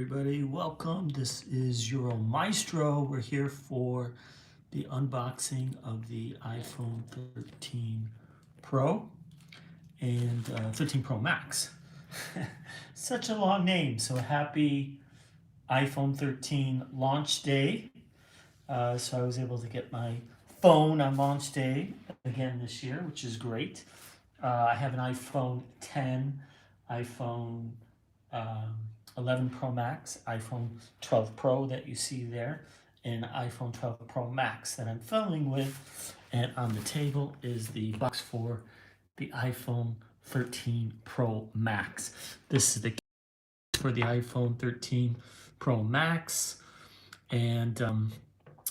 everybody, welcome. This is your Maestro. We're here for the unboxing of the iPhone 13 Pro and 13 Pro Max. Such a long name, so happy iPhone 13 launch day. So I was able to get my phone on launch day again this year, which is great. I have an iPhone 10, iPhone 11 Pro Max, iPhone 12 Pro that you see there, and iPhone 12 Pro Max that I'm filming with. And on the table is the box for the iPhone 13 Pro Max. This is the case for the iPhone 13 Pro Max. And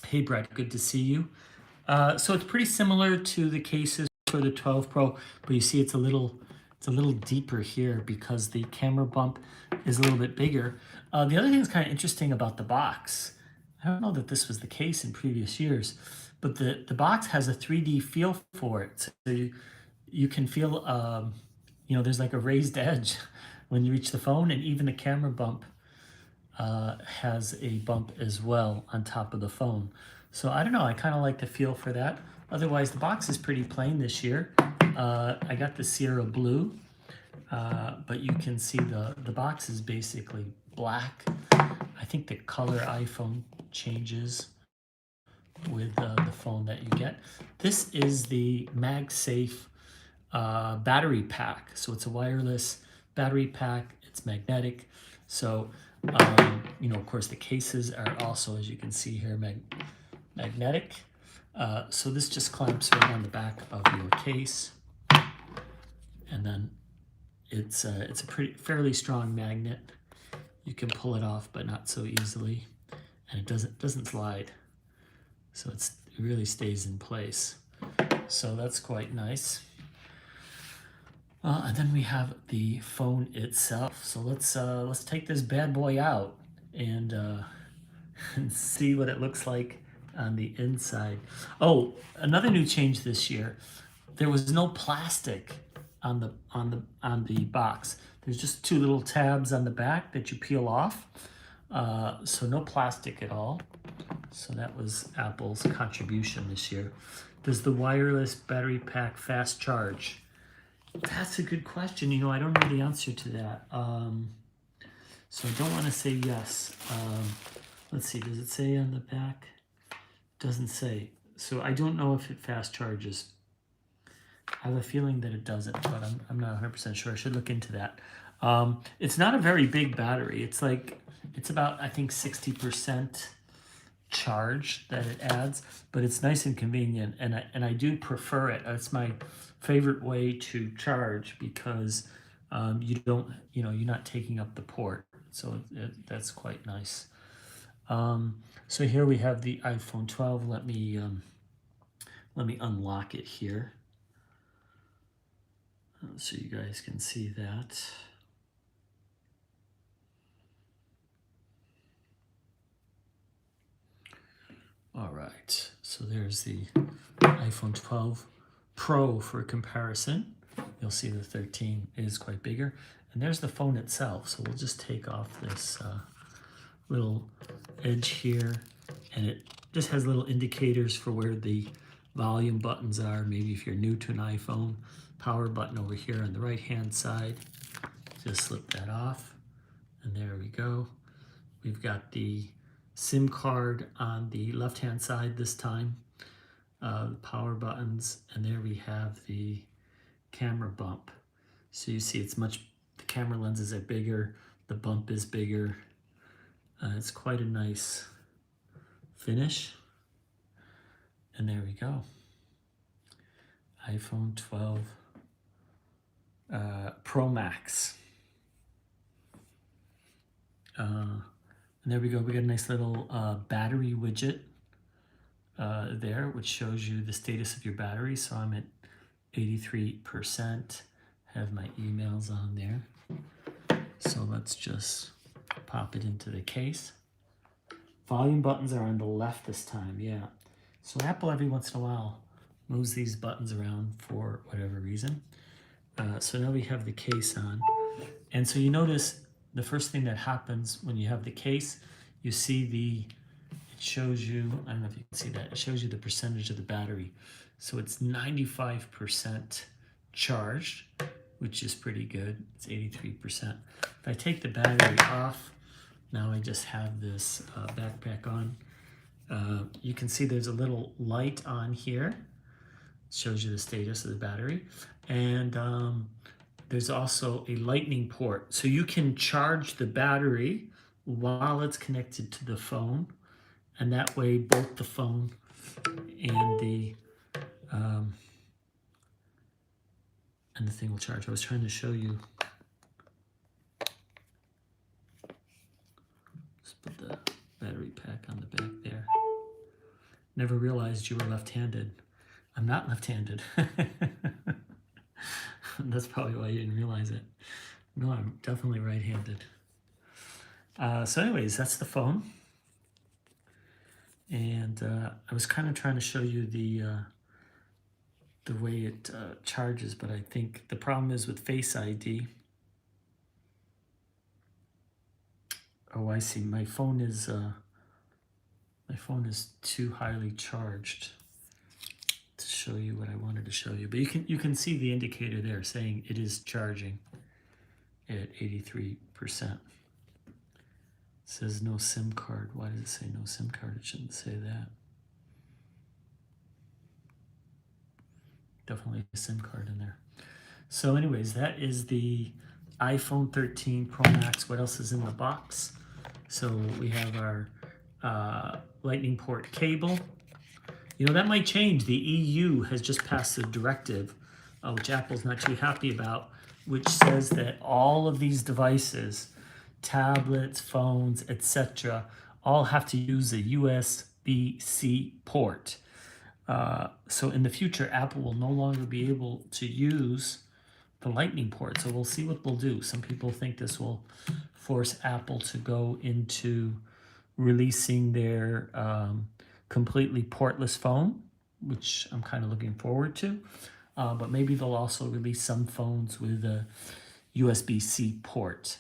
hey Brett, good to see you. So it's pretty similar to the cases for the 12 Pro, but you see it's a little deeper here because the camera bump is a little bit bigger. The other thing that's kind of interesting about the box, I don't know that this was the case in previous years, but the box has a 3D feel for it. So you can feel, there's like a raised edge when you reach the phone, and even the camera bump has a bump as well on top of the phone. So I don't know, I kind of like the feel for that. Otherwise, the box is pretty plain this year. I got the Sierra Blue, but you can see the box is basically black. I think the color iPhone changes with the phone that you get. This is the MagSafe battery pack. So it's a wireless battery pack. It's magnetic. So, of course, the cases are also, as you can see here, magnetic. So this just clamps right on the back of your case, and then it's a fairly strong magnet. You can pull it off, but not so easily, and it doesn't slide. So it really stays in place. So that's quite nice. And then we have the phone itself. So let's take this bad boy out and see what it looks like on the inside. Oh, another new change this year. There was no plastic on the box. There's just two little tabs on the back that you peel off. So no plastic at all. So that was Apple's contribution this year. Does the wireless battery pack fast charge? That's a good question. I don't know the answer to that. So I don't want to say yes. Let's see, does it say on the back? Doesn't say. So I don't know if it fast charges. I have a feeling that it doesn't, but I'm not 100% sure. I should look into that. It's not a very big battery. It's about, I think, 60% charge that it adds, but it's nice and convenient, and I do prefer it. It's my favorite way to charge because you're not taking up the port, so that's quite nice. So here we have the iPhone 12. Let me unlock it here so you guys can see that. All right, so there's the iPhone 12 Pro for comparison. You'll see the 13 is quite bigger. And there's the phone itself. So we'll just take off this little edge here. And it just has little indicators for where the volume buttons are. Maybe if you're new to an iPhone, power button over here on the right-hand side. Just slip that off. And there we go. We've got the SIM card on the left-hand side this time. The power buttons, and there we have the camera bump. So you see the camera lenses are bigger, the bump is bigger. It's quite a nice finish. And there we go. iPhone 12 Pro Max. And there we go. We got a nice little battery widget there, which shows you the status of your battery. So I'm at 83%. Have my emails on there. So let's just pop it into the case. Volume buttons are on the left this time, yeah. So Apple every once in a while moves these buttons around for whatever reason. So now we have the case on. And so you notice the first thing that happens when you have the case, you see it shows you, I don't know if you can see that, it shows you the percentage of the battery. So it's 95% charged, which is pretty good. It's 83%. If I take the battery off, now I just have this backpack on. You can see there's a little light on here. It shows you the status of the battery. And there's also a lightning port. So you can charge the battery while it's connected to the phone. And that way both the phone and the thing will charge. I was trying to show you. Let's put the battery pack on the back there. Never realized you were left-handed. I'm not left-handed. That's probably why you didn't realize it. No, I'm definitely right-handed. So anyways, that's the phone. And I was kind of trying to show you the way it charges, but I think the problem is with Face ID. Oh, I see. My phone is too highly charged to show you what I wanted to show you. But you can see the indicator there saying it is charging at 83%. It says no SIM card. Why does it say no SIM card? It shouldn't say that. Definitely a SIM card in there. So anyways, that is the iPhone 13 Pro Max. What else is in the box? So we have our lightning port cable. You know, that might change. The EU has just passed a directive, which Apple's not too happy about, which says that all of these devices, tablets, phones, etc., all have to use a USB-C port. So in the future, Apple will no longer be able to use the lightning port. So we'll see what they'll do. Some people think this will force Apple to go into releasing their completely portless phone, which I'm kind of looking forward to. But maybe they'll also release some phones with a USB-C port.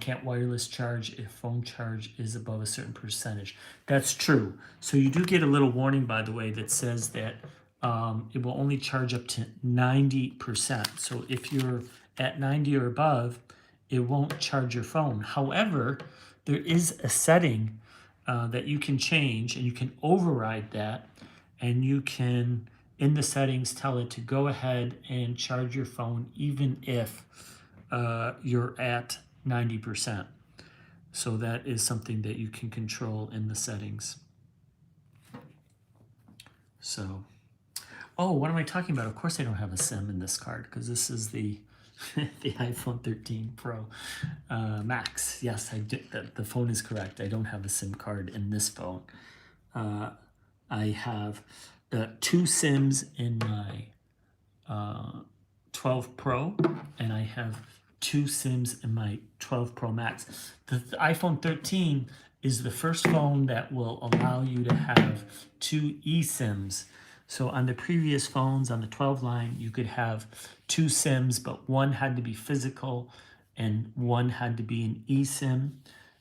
Can't wireless charge if phone charge is above a certain percentage. That's true. So you do get a little warning, by the way, that says that it will only charge up to 90%. So if you're at 90 or above, it won't charge your phone. However, there is a setting that you can change, and you can override that, and you can, in the settings, tell it to go ahead and charge your phone even if you're at 90%. So that is something that you can control in the settings. So, oh, what am I talking about? Of course I don't have a SIM in this card because this is the the iPhone 13 Pro Max. Yes, I did. The phone is correct. I don't have a SIM card in this phone. I have 2 SIMs in my 12 Pro, and I have 2 SIMs in my 12 Pro Max. The iPhone 13 is the first phone that will allow you to have 2 eSIMs. So on the previous phones, on the 12 line, you could have 2 SIMs, but one had to be physical and one had to be an eSIM.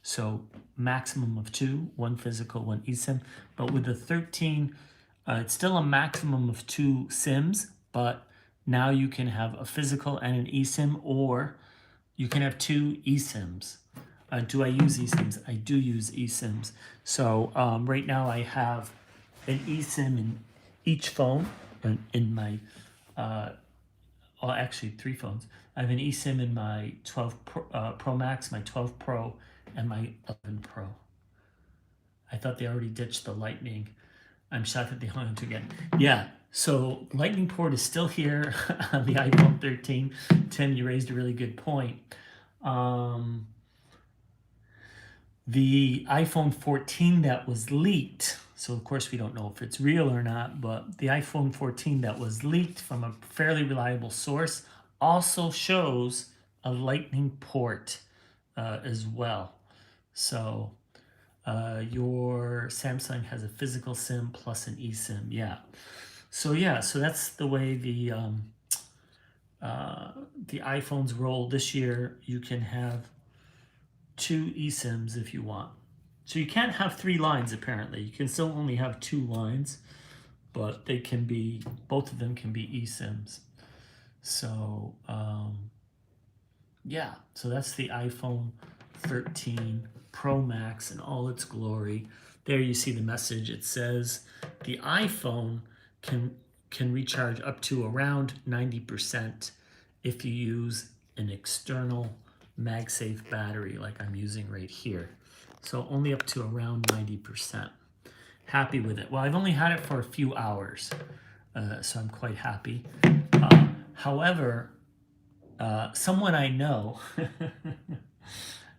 So maximum of 2, one physical, one eSIM. But with the 13, it's still a maximum of 2 SIMs, but now you can have a physical and an eSIM, or you can have 2 eSIMs. Do I use eSIMs? I do use eSIMs. So right now I have an eSIM in each phone, in my, well, actually 3 phones. I have an eSIM in my 12 Pro Max, my 12 Pro, and my 11 Pro. I thought they already ditched the Lightning. I'm shocked that they hung on to again. Yeah, so Lightning port is still here on the iPhone 13. Tim, you raised a really good point. The iPhone 14 that was leaked, so of course we don't know if it's real or not, but the iPhone 14 that was leaked from a fairly reliable source also shows a Lightning port as well. So your Samsung has a physical SIM plus an eSIM, yeah. So that's the way the iPhones roll this year. You can have 2 eSIMs if you want. So you can't have 3 lines apparently. You can still only have 2 lines, but they can be, both of them can be eSIMs. So yeah, so that's the iPhone 13 Pro Max in all its glory. There you see the message. It says the iPhone can recharge up to around 90% if you use an external MagSafe battery like I'm using right here. So only up to around 90%. Happy with it. Well, I've only had it for a few hours, so I'm quite happy. However, someone I know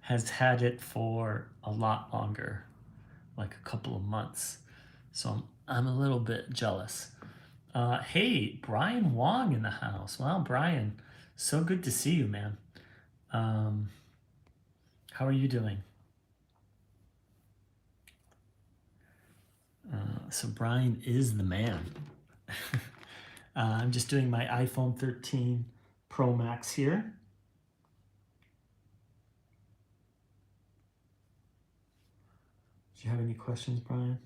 has had it for a lot longer, like a couple of months. So I'm a little bit jealous. Hey, Brian Wong in the house. Wow, Brian, so good to see you, man. How are you doing? So Brian is the man. I'm just doing my iPhone 13 Pro Max here. Do you have any questions, Brian?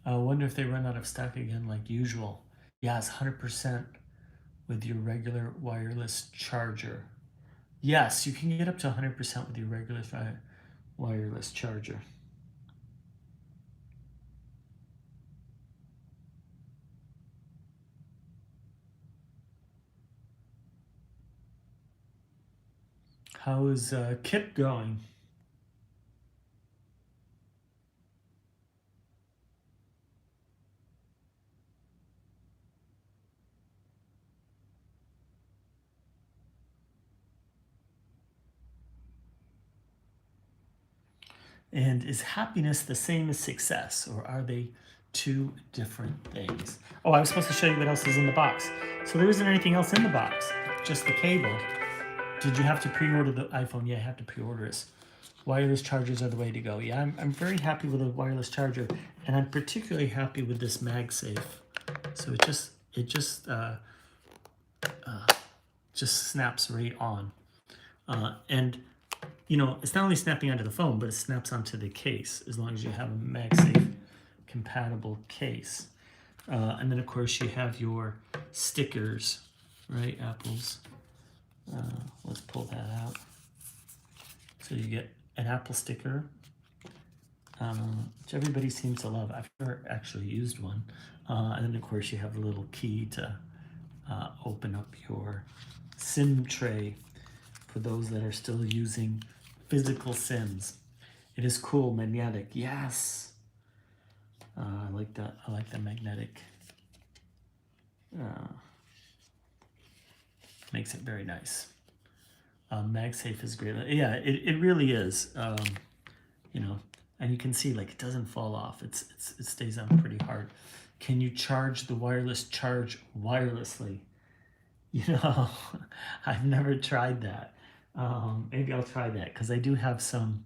I wonder if they run out of stock again like usual. Yeah, it's 100% with your regular wireless charger. Yes, you can get up to 100% with your regular wireless charger. How is Kip going? And is happiness the same as success, or are they two different things? Oh, I was supposed to show you what else is in the box. So there isn't anything else in the box, just the cable. Did you have to pre-order the iPhone? Yeah, I have to pre-order it. Wireless chargers are the way to go. Yeah, I'm very happy with a wireless charger, and I'm particularly happy with this MagSafe. So it just snaps right on. And you know, it's not only snapping onto the phone, but it snaps onto the case as long as you have a MagSafe compatible case. And then of course you have your stickers, right? Apples. Let's pull that out. So you get an Apple sticker, which everybody seems to love. I've never actually used one. And then of course you have a little key to open up your SIM tray for those that are still using physical SIMs. It is cool, magnetic. Yes. I like that. I like the magnetic. Makes it very nice. MagSafe is great. Yeah, it really is. You know, and you can see like it doesn't fall off. It stays on pretty hard. Can you charge the wireless charge wirelessly? You know, I've never tried that. Maybe I'll try that because I do have some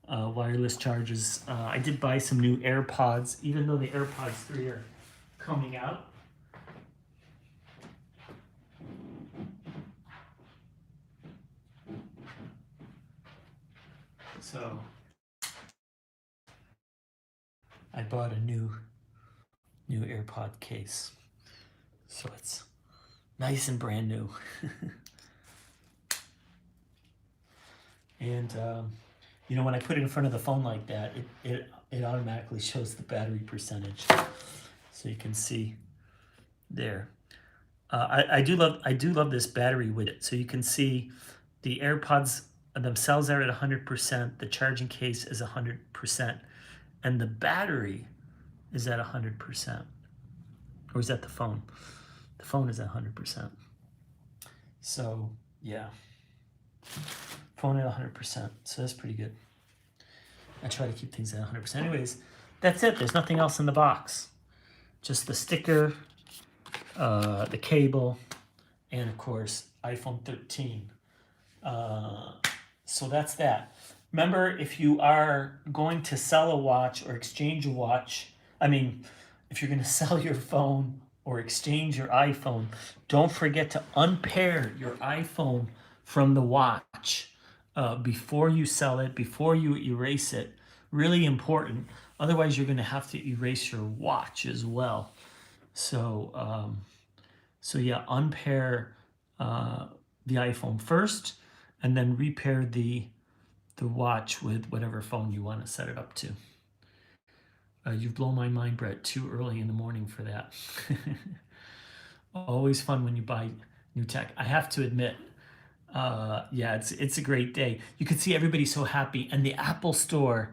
wireless charges. I did buy some new AirPods, even though the AirPods 3 are coming out. So I bought a new AirPod case. So it's nice and brand new. And you know, when I put it in front of the phone like that, it automatically shows the battery percentage. So you can see there. I do love this battery with it. So you can see the AirPods themselves are at 100%. The charging case is 100%, and the battery is at 100%. Or is that the phone? The phone is at 100%. So yeah, phone at 100%. So that's pretty good. I try to keep things at 100%. Anyways, that's it. There's nothing else in the box. Just the sticker, the cable, and of course, iPhone 13 So that's that. Remember, if you are going to sell a watch or exchange a watch, I mean, if you're going to sell your phone or exchange your iPhone, don't forget to unpair your iPhone from the watch before you sell it, before you erase it. Really important. Otherwise, you're going to have to erase your watch as well. So yeah, unpair uh, the iPhone first, and then repair the watch with whatever phone you want to set it up to. You've blown my mind, Brett. Too early in the morning for that. Always fun when you buy new tech. I have to admit, yeah, it's a great day. You could see everybody so happy, and the Apple Store.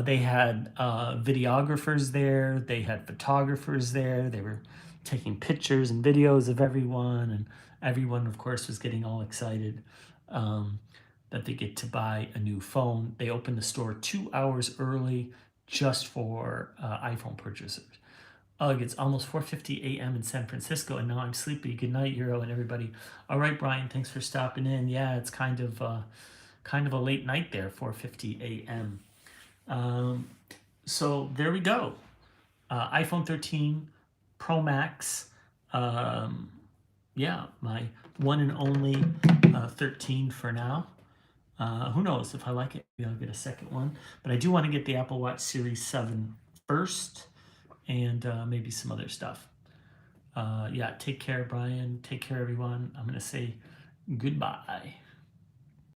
They had videographers there. They had photographers there. They were taking pictures and videos of everyone, and everyone, of course, was getting all excited that they get to buy a new phone. They opened the store 2 hours early just for iPhone purchasers. Ugh, it's almost 4:50 a.m. in San Francisco, and now I'm sleepy. Good night, Euro, and everybody. All right, Brian, thanks for stopping in. Yeah, it's kind of a late night there, 4:50 a.m. Um, so there we go. iPhone 13 Pro Max. Um, yeah, my one and only 13 for now. Who knows if I like it, maybe I'll get a second one. But I do want to get the Apple Watch Series 7 first, and maybe some other stuff. Yeah, take care, Brian. Take care, everyone. I'm going to say goodbye.